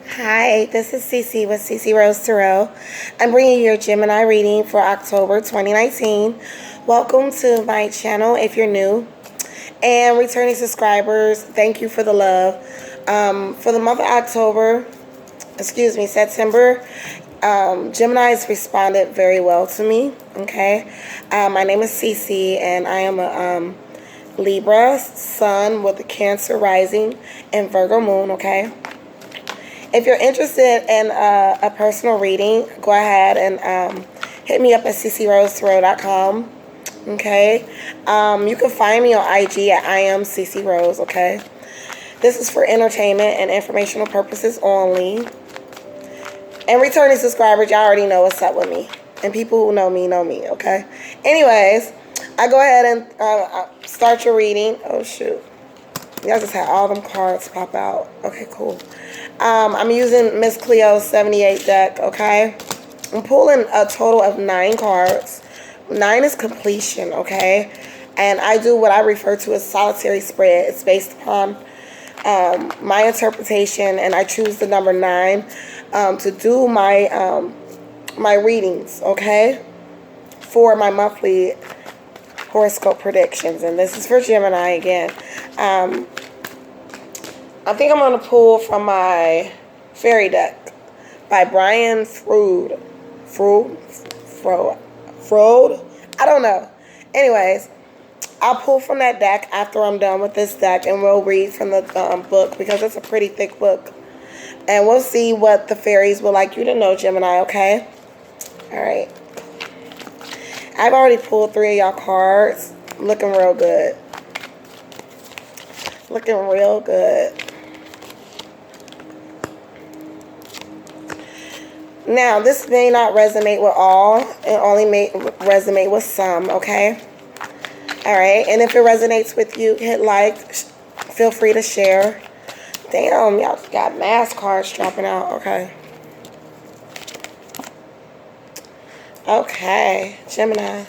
Hi, this is Cece with Cece Rose Tarot. I'm bringing you your Gemini reading for October 2019. Welcome to my channel if you're new. And returning subscribers, thank you for the love. For the month of September, Gemini's responded very well to me, okay? My name is Cece, and I am a Libra sun with a Cancer rising and Virgo moon, okay? If you're interested in a personal reading, go ahead and hit me up at ccrosetarot.com. Okay. You can find me on IG at I am CC Rose. Okay. This is for entertainment and informational purposes only. And returning subscribers, y'all already know what's up with me. And people who know me. Okay. Anyways, I go ahead and start your reading. Oh shoot. Y'all just had all them cards pop out. Okay, cool. I'm using Miss Cleo's 78 deck, okay? I'm pulling a total of 9 cards. 9 is completion, okay? And I do what I refer to as solitary spread. It's based upon my interpretation, and I choose the number 9 to do my my readings, okay? For my monthly horoscope predictions, and this is for Gemini again. I think I'm going to pull from my fairy deck by Brian Froud. I don't know. Anyways, I'll pull from that deck after I'm done with this deck, and we'll read from the book because it's a pretty thick book. And we'll see what the fairies would like you to know, Gemini, okay? All right. I've already pulled 3 of y'all cards. Looking real good. Looking real good. Now, this may not resonate with all. It only may resonate with some, okay? All right. And if it resonates with you, hit like. Feel free to share. Damn, y'all got mass cards dropping out. Okay. Okay, Gemini.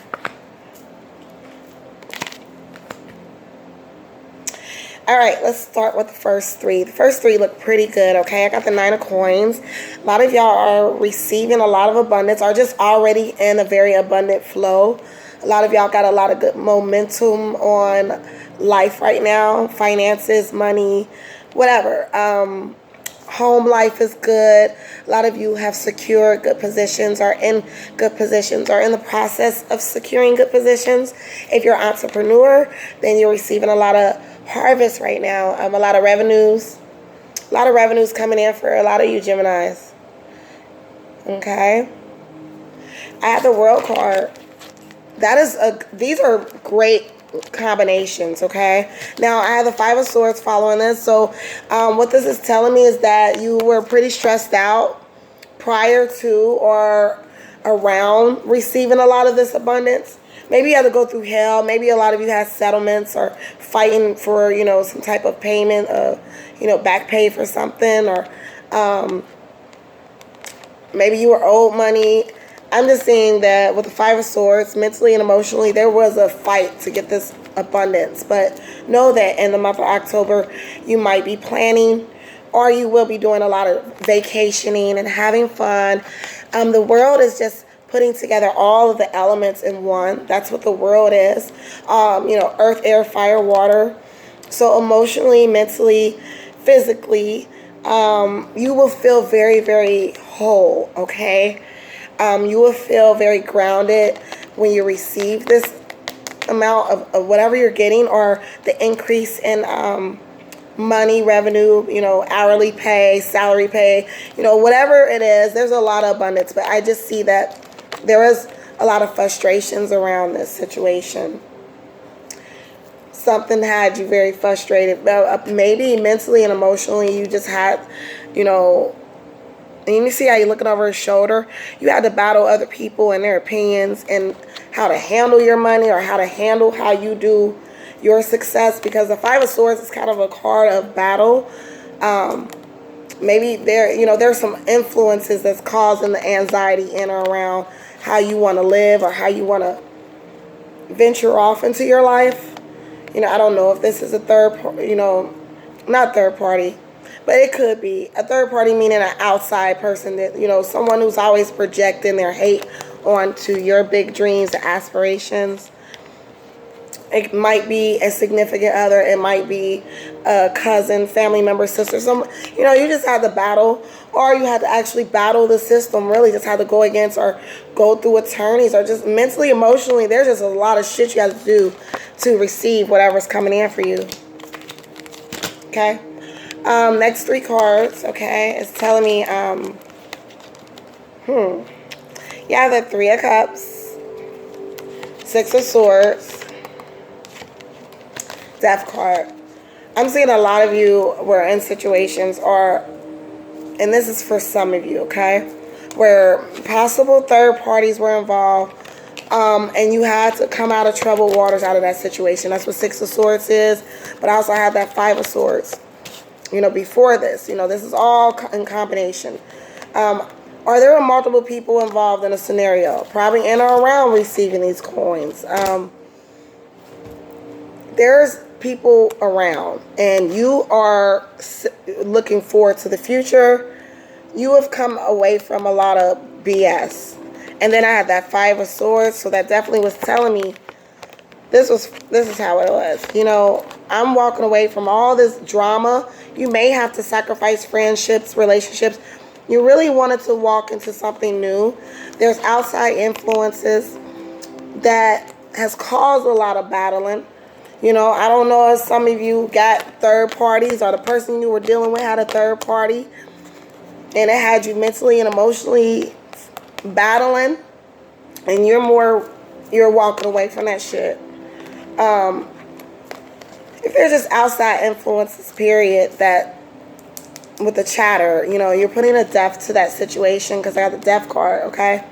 All right, let's start with the first 3. The first 3 look pretty good, okay? I got the 9 of coins. A lot of y'all are receiving a lot of abundance, or just already in a very abundant flow. A lot of y'all got a lot of good momentum on life right now. Finances, money, whatever. Home life is good. A lot of you have secured good positions, are in good positions, or in the process of securing good positions. If you're an entrepreneur, then you're receiving a lot of harvest right now. A lot of revenues. A lot of revenues coming in for a lot of you Geminis. Okay. I have the World card. These are great combinations, okay? Now, I have the 5 of Swords following this. So, what this is telling me is that you were pretty stressed out prior to or around receiving a lot of this abundance. Maybe you had to go through hell. Maybe a lot of you had settlements or fighting for, some type of payment, back pay for something, or maybe you were owed money. I'm just saying that with the 5 of Swords, mentally and emotionally, there was a fight to get this abundance. But know that in the month of October, you might be planning, or you will be doing a lot of vacationing and having fun. The world is just putting together all of the elements in one. That's what the world is. Earth, air, fire, water. So emotionally, mentally, physically, you will feel very, very whole, okay? You will feel very grounded when you receive this amount of whatever you're getting, or the increase in money, revenue, hourly pay, salary pay, whatever it is. There's a lot of abundance, but I just see that there is a lot of frustrations around this situation. Something had you very frustrated. Maybe mentally and emotionally, you just had, and you see how you're looking over his shoulder. You had to battle other people and their opinions and how to handle your money, or how to handle how you do your success. Because the 5 of Swords is kind of a card of battle. Maybe there's some influences that's causing the anxiety in or around how you want to live, or how you want to venture off into your life. I don't know if this is a not third party, But it could be a third party, meaning an outside person that, someone who's always projecting their hate onto your big dreams and aspirations. It might be a significant other. It might be a cousin, family member, sister. You just had to battle, or you had to actually battle the system. Really, just had to go against or go through attorneys, or just mentally, emotionally. There's just a lot of shit you have to do to receive whatever's coming in for you. Okay. Next 3 cards. Okay, it's telling me. You have the 3 of Cups, 6 of Swords. Death card. I'm seeing a lot of you were in situations, and this is for some of you, okay, where possible third parties were involved, and you had to come out of troubled waters out of that situation. That's what 6 of Swords is. But I also have that 5 of Swords. Before this, this is all in combination. Are there multiple people involved in a scenario? Probably in or around receiving these coins. There's people around, and you are looking forward to the future. You have come away from a lot of BS. And then I had that 5 of Swords, so that definitely was telling me this is how it was. I'm walking away from all this drama. You may have to sacrifice friendships, relationships. You really wanted to walk into something new. There's outside influences that has caused a lot of battling. I don't know if some of you got third parties, or the person you were dealing with had a third party, and it had you mentally and emotionally battling, and you're walking away from that shit. If there's just outside influences, period, that with the chatter, you're putting a death to that situation, because I got the death card, okay?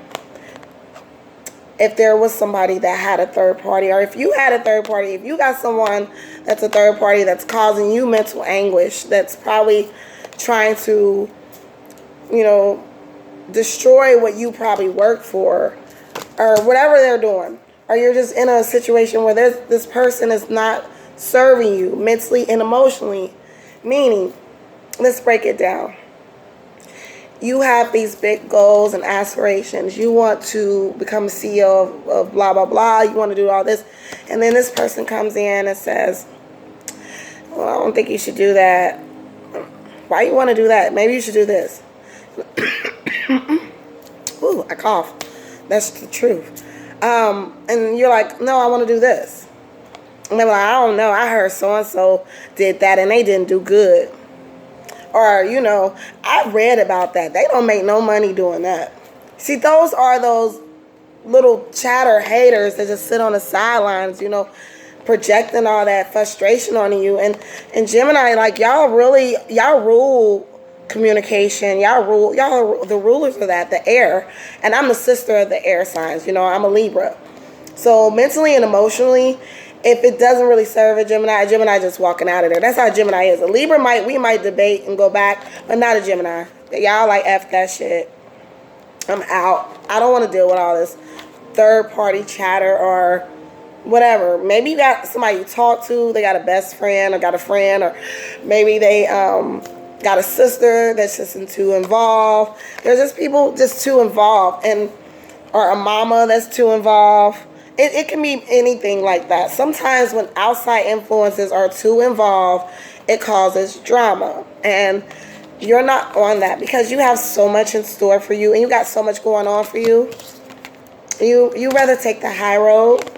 If there was somebody that had a third party, or if you had a third party, if you got someone that's a third party that's causing you mental anguish, that's probably trying to, destroy what you probably work for, or whatever they're doing, or you're just in a situation where this person is not serving you mentally and emotionally, meaning, let's break it down. You have these big goals and aspirations. You want to become a CEO of blah, blah, blah. You want to do all this. And then this person comes in and says, well, I don't think you should do that. Why you want to do that? Maybe you should do this. Ooh, I cough. That's the truth. And you're like, no, I want to do this. And they're like, I don't know. I heard so-and-so did that and they didn't do good. Or, I read about that. They don't make no money doing that. See, those are those little chatter haters that just sit on the sidelines, projecting all that frustration on you. And Gemini, like, y'all rule communication. Y'all are the rulers of that, the air. And I'm the sister of the air signs. I'm a Libra. So mentally and emotionally, if it doesn't really serve a Gemini just walking out of there. That's how Gemini is. A Libra we might debate and go back, but not a Gemini. Y'all like F that shit. I'm out. I don't want to deal with all this third party chatter or whatever. Maybe you got somebody you talk to, they got a best friend or got a friend, or maybe they got a sister that's just too involved. There's just people just too involved, or a mama that's too involved. It can be anything like that. Sometimes when outside influences are too involved, it causes drama. And you're not on that because you have so much in store for you and you got so much going on for you. You rather take the high road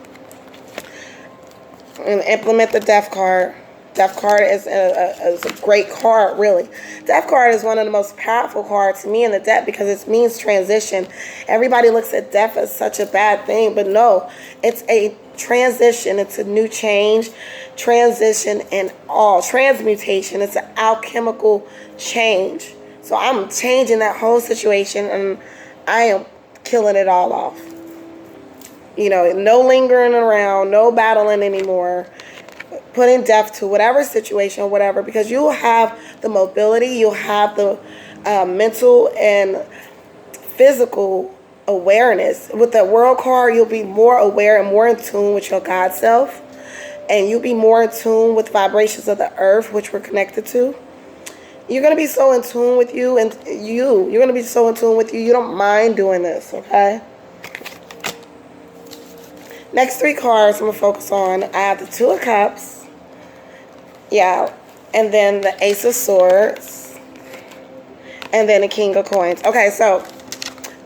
and implement the death card. Death card is a great card, really. Death card is one of the most powerful cards to me in the deck because it means transition. Everybody looks at death as such a bad thing, but no, it's a transition. It's a new change, transition, and all transmutation. It's an alchemical change. So I'm changing that whole situation, and I am killing it all off. No lingering around, no battling anymore. Putting death to whatever situation or whatever, because you'll have the mobility, you'll have the mental and physical awareness. With the world card, you'll be more aware and more in tune with your God self, and you'll be more in tune with vibrations of the earth, which we're connected to. You're going to be so in tune with you, and you're going to be so in tune with you. You don't mind doing this, okay? Next 3 cards I'm going to focus on. I have the 2 of Cups. Yeah. And then the Ace of Swords. And then the King of Coins. Okay, so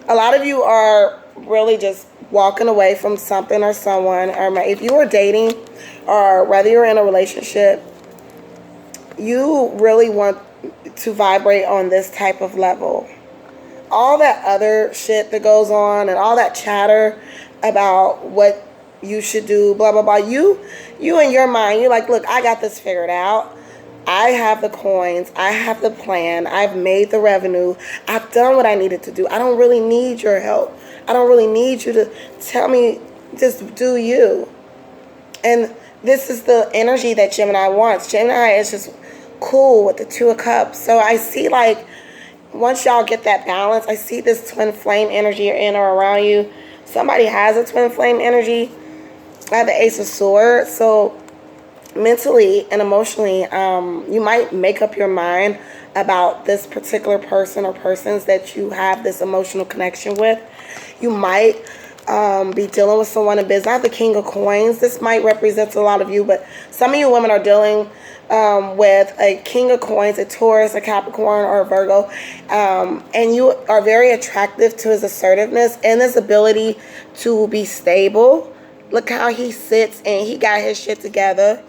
a lot of you are really just walking away from something or someone. Or if you are dating or whether you're in a relationship, you really want to vibrate on this type of level. All that other shit that goes on and all that chatter about what you should do, blah, blah, blah. You in your mind, you're like, look, I got this figured out. I have the coins. I have the plan. I've made the revenue. I've done what I needed to do. I don't really need your help. I don't really need you to tell me, just do you. And this is the energy that Gemini wants. Gemini is just cool with the 2 of Cups. So I see, like, once y'all get that balance, I see this twin flame energy in or around you. Somebody has a twin flame energy. I have the Ace of Swords. So mentally and emotionally, you might make up your mind about this particular person or persons that you have this emotional connection with. You might be dealing with someone in business. I have the King of Coins. This might represent a lot of you, but some of you women are dealing with a King of Coins, a Taurus, a Capricorn, or a Virgo, and you are very attractive to his assertiveness and his ability to be stable. Look how he sits and he got his shit together.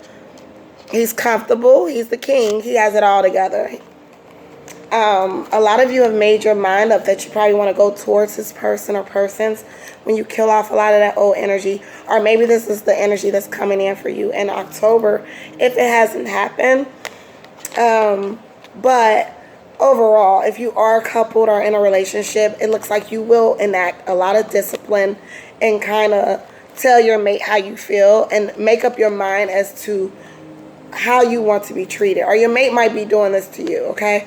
He's comfortable. He's the king. He has it all together. A lot of you have made your mind up that you probably want to go towards this person or persons when you kill off a lot of that old energy. Or maybe this is the energy that's coming in for you in October if it hasn't happened. But overall, if you are coupled or in a relationship, it looks like you will enact a lot of discipline and kind of tell your mate how you feel and make up your mind as to how you want to be treated. Or your mate might be doing this to you, okay?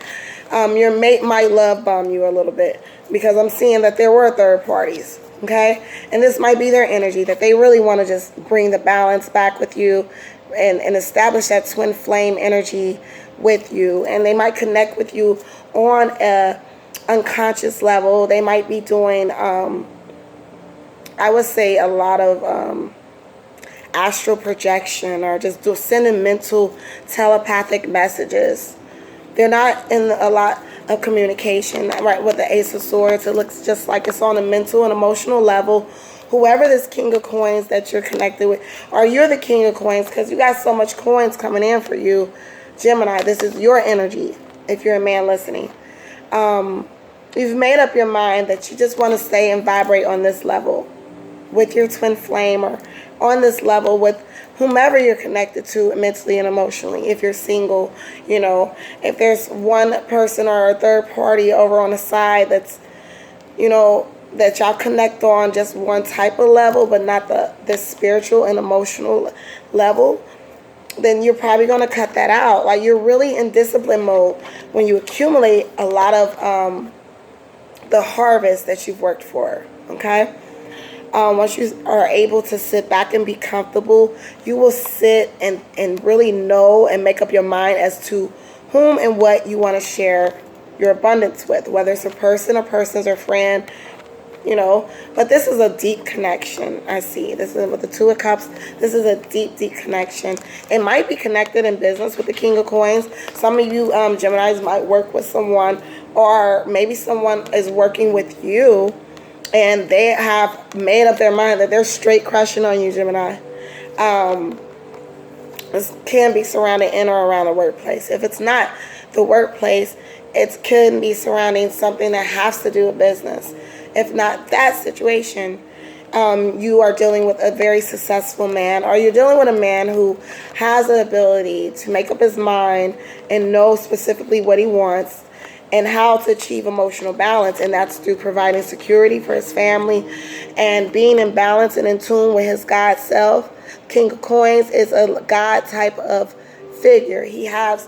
Your mate might love bomb you a little bit because I'm seeing that there were third parties, okay? And this might be their energy, that they really want to just bring the balance back with you and establish that twin flame energy with you. And they might connect with you on a unconscious level. They might be doing, I would say, a lot of astral projection or just sending mental telepathic messages. They're not in a lot of communication, right? With the Ace of Swords, it looks just like it's on a mental and emotional level. Whoever this King of Coins that you're connected with, or you're the King of Coins because you got so much coins coming in for you, Gemini, this is your energy if you're a man listening. You've made up your mind that you just want to stay and vibrate on this level with your twin flame or on this level with whomever you're connected to mentally and emotionally. If you're single, you know, if there's one person or a third party over on the side that's, you know, that y'all connect on just one type of level, but not the spiritual and emotional level, then you're probably going to cut that out. Like, you're really in discipline mode when you accumulate a lot of the harvest that you've worked for, okay? Once you are able to sit back and be comfortable, you will sit and really know and make up your mind as to whom and what you want to share your abundance with, whether it's a person or persons or friend, you know. But this is a deep connection, I see. This is with the Two of Cups. This is a deep, deep connection. It might be connected in business with the King of Coins. Some of you Geminis might work with someone, or maybe someone is working with you and they have made up their mind that they're straight crushing on you, Gemini. This can be surrounded in or around the workplace. If it's not the workplace, it can be surrounding something that has to do with business. If not that situation, you are dealing with a very successful man, or you're dealing with a man who has the ability to make up his mind and know specifically what he wants and how to achieve emotional balance, and that's through providing security for his family and being in balance and in tune with his God self. King of Coins is a God type of figure. He has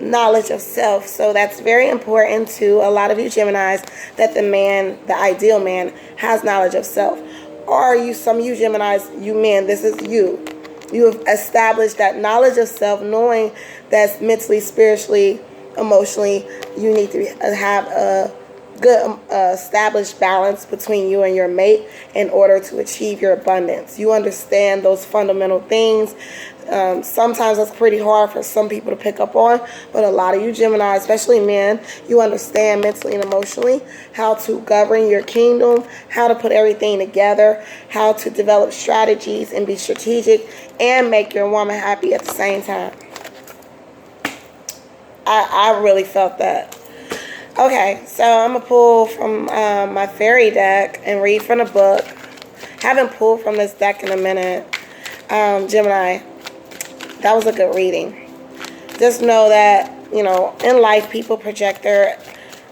knowledge of self, so that's very important to a lot of you Geminis, that the man, the ideal man, has knowledge of self. Or some of you Geminis, you men, this is you. You have established that knowledge of self, knowing that mentally, spiritually, emotionally, you need to have a good established balance between you and your mate in order to achieve your abundance. You understand those fundamental things. Sometimes that's pretty hard for some people to pick up on, but a lot of you Gemini, especially men, you understand mentally and emotionally how to govern your kingdom, how to put everything together, how to develop strategies and be strategic and make your woman happy at the same time. I really felt that. Okay, so I'm going to pull from my fairy deck and read from the book. Haven't pulled from this deck in a minute. Gemini, that was a good reading. Just know that, you know, in life, people project their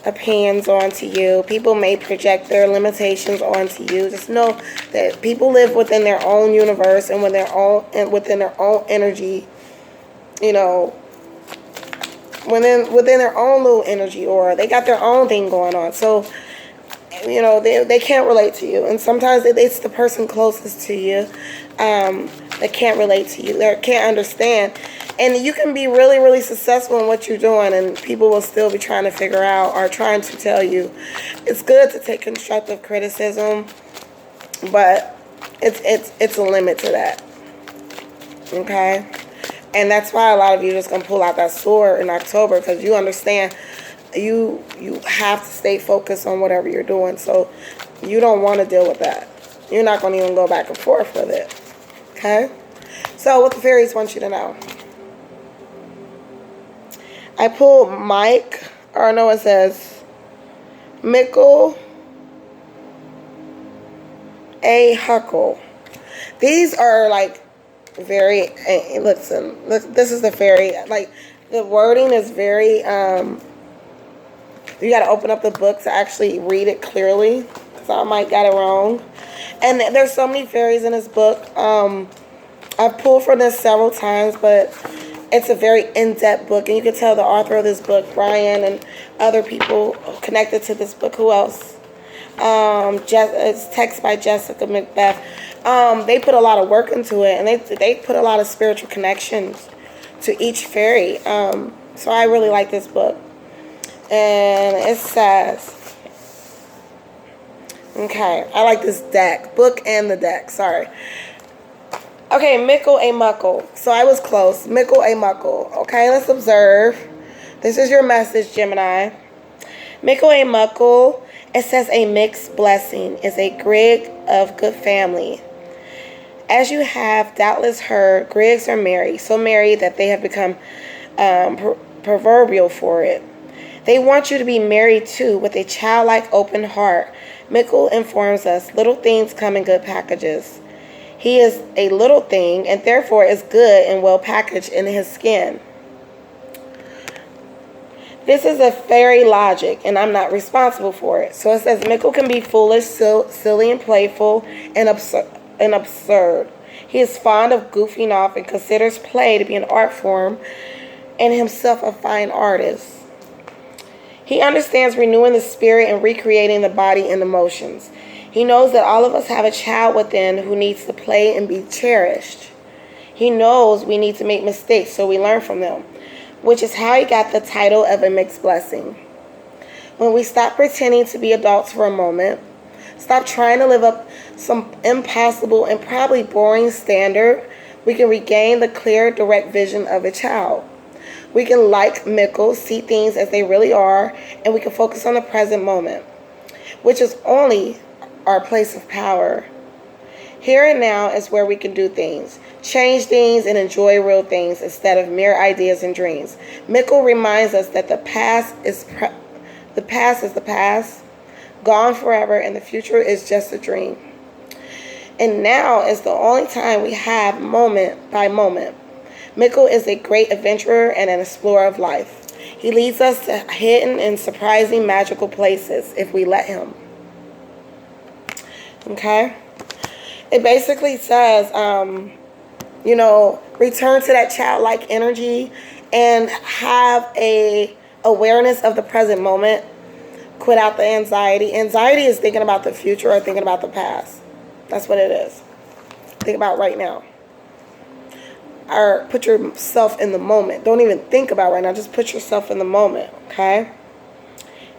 opinions onto you. People may project their limitations onto you. Just know that people live within their own universe and within their own energy, you know, within their own little energy, or they got their own thing going on. So, you know, they can't relate to you. And sometimes it's the person closest to you that can't relate to you, that can't understand. And you can be really, really successful in what you're doing, and people will still be trying to figure out or trying to tell you. It's good to take constructive criticism, but it's a limit to that. Okay? And that's why a lot of you are just going to pull out that sword in October, because you understand you have to stay focused on whatever you're doing. So you don't want to deal with that. You're not going to even go back and forth with it. Okay? So what the fairies want you to know. I pulled Mike, or no, it says Mickle A. Huckle. These are like very, listen, this is the fairy, like the wording is very, you got to open up the book to actually read it clearly, because I might got it wrong. And there's so many fairies in this book. I've pulled from this several times, but it's a very in-depth book, and you can tell the author of this book, Brian, and other people connected to this book. Who else? It's text by Jessica Macbeth. They put a lot of work into it, and they put a lot of spiritual connections to each fairy. So I really like this book. And it says, okay, I like this book and the deck, sorry. Okay, Mickle A. Muckle. So I was close. Mickle A. Muckle. Okay, let's observe. This is your message, Gemini. Mickle A. Muckle. It says a mixed blessing is a Grig of good family. As you have doubtless heard, Grigs are married, so married that they have become proverbial for it. They want you to be married too, with a childlike open heart. Mickle informs us, little things come in good packages. He is a little thing, and therefore is good and well packaged in his skin. This is a fairy logic, and I'm not responsible for it. So it says Mickle can be foolish, silly, and playful, and absurd. He is fond of goofing off and considers play to be an art form, and himself a fine artist. He understands renewing the spirit and recreating the body and emotions. He knows that all of us have a child within who needs to play and be cherished. He knows we need to make mistakes so we learn from them, which is how he got the title of a mixed blessing. When we stop pretending to be adults for a moment, stop trying to live up some impossible and probably boring standard, we can regain the clear, direct vision of a child. We can, like Mickle, see things as they really are, and we can focus on the present moment, which is only our place of power. Here and now is where we can do things, change things, and enjoy real things instead of mere ideas and dreams. Mickle reminds us that the past is the past, gone forever, and the future is just a dream. And now is the only time we have moment by moment. Mickle is a great adventurer and an explorer of life. He leads us to hidden and surprising magical places if we let him. Okay? It basically says, return to that childlike energy and have a awareness of the present moment. Quit out the anxiety. Anxiety is thinking about the future or thinking about the past. That's what it is. Think about right now. or put yourself in the moment. Don't even think about right now. Just put yourself in the moment, okay?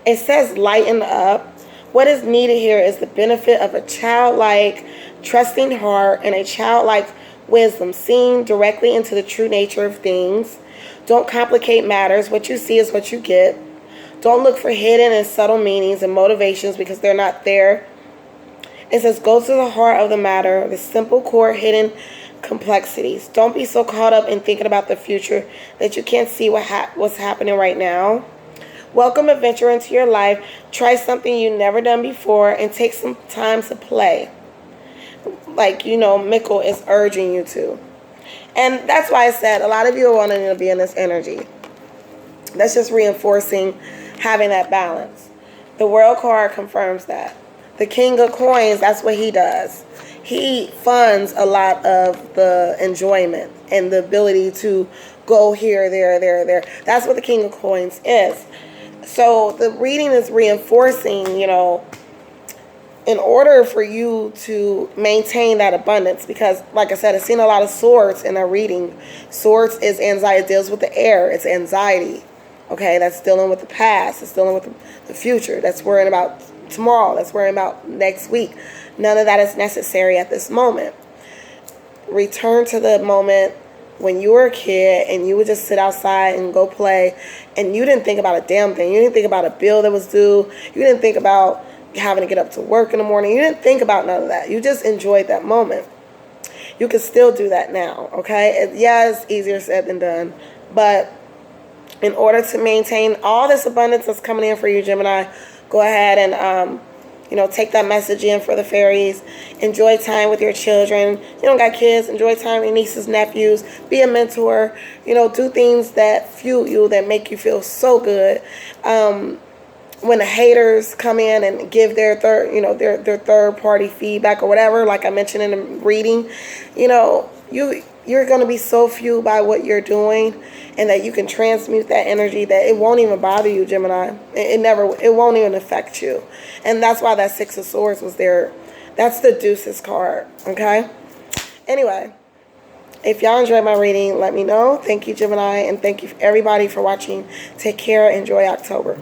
It says lighten up. What is needed here is the benefit of a childlike, trusting heart and a childlike wisdom, seeing directly into the true nature of things. Don't complicate matters. What you see is what you get. Don't look for hidden and subtle meanings and motivations because they're not there. It says go to the heart of the matter, the simple core hidden complexities. Don't be so caught up in thinking about the future that you can't see what's happening right now. Welcome adventure into your life. Try something you've never done before and take some time to play. Like, Mikkel is urging you to. And that's why I said a lot of you are wanting to be in this energy. That's just reinforcing having that balance. The World card confirms that. The King of Coins, that's what he does. He funds a lot of the enjoyment and the ability to go here, there. That's what the King of Coins is. So the reading is reinforcing, in order for you to maintain that abundance, because like I said, I've seen a lot of swords in a reading. Swords is anxiety, it deals with the air. It's anxiety. Okay, that's dealing with the past. It's dealing with the future. That's worrying about tomorrow. That's worrying about next week. None of that is necessary at this moment. Return to the moment when you were a kid and you would just sit outside and go play and you didn't think about a damn thing. You didn't think about a bill that was due. You didn't think about having to get up to work in the morning. You didn't think about none of that. You just enjoyed that moment. You can still do that now, okay? It's easier said than done. But in order to maintain all this abundance that's coming in for you, Gemini, go ahead and take that message in for the fairies. Enjoy time with your children. You don't got kids, enjoy time with your nieces, nephews. Be a mentor. Do things that fuel you, that make you feel so good. When the haters come in and give their their third party feedback or whatever, like I mentioned in the reading, you're going to be so fueled by what you're doing, and that you can transmute that energy that it won't even bother you, Gemini. It won't even affect you. And that's why that Six of Swords was there. That's the Deuces card, okay? Anyway, if y'all enjoyed my reading, let me know. Thank you, Gemini, and thank you everybody for watching. Take care. Enjoy October.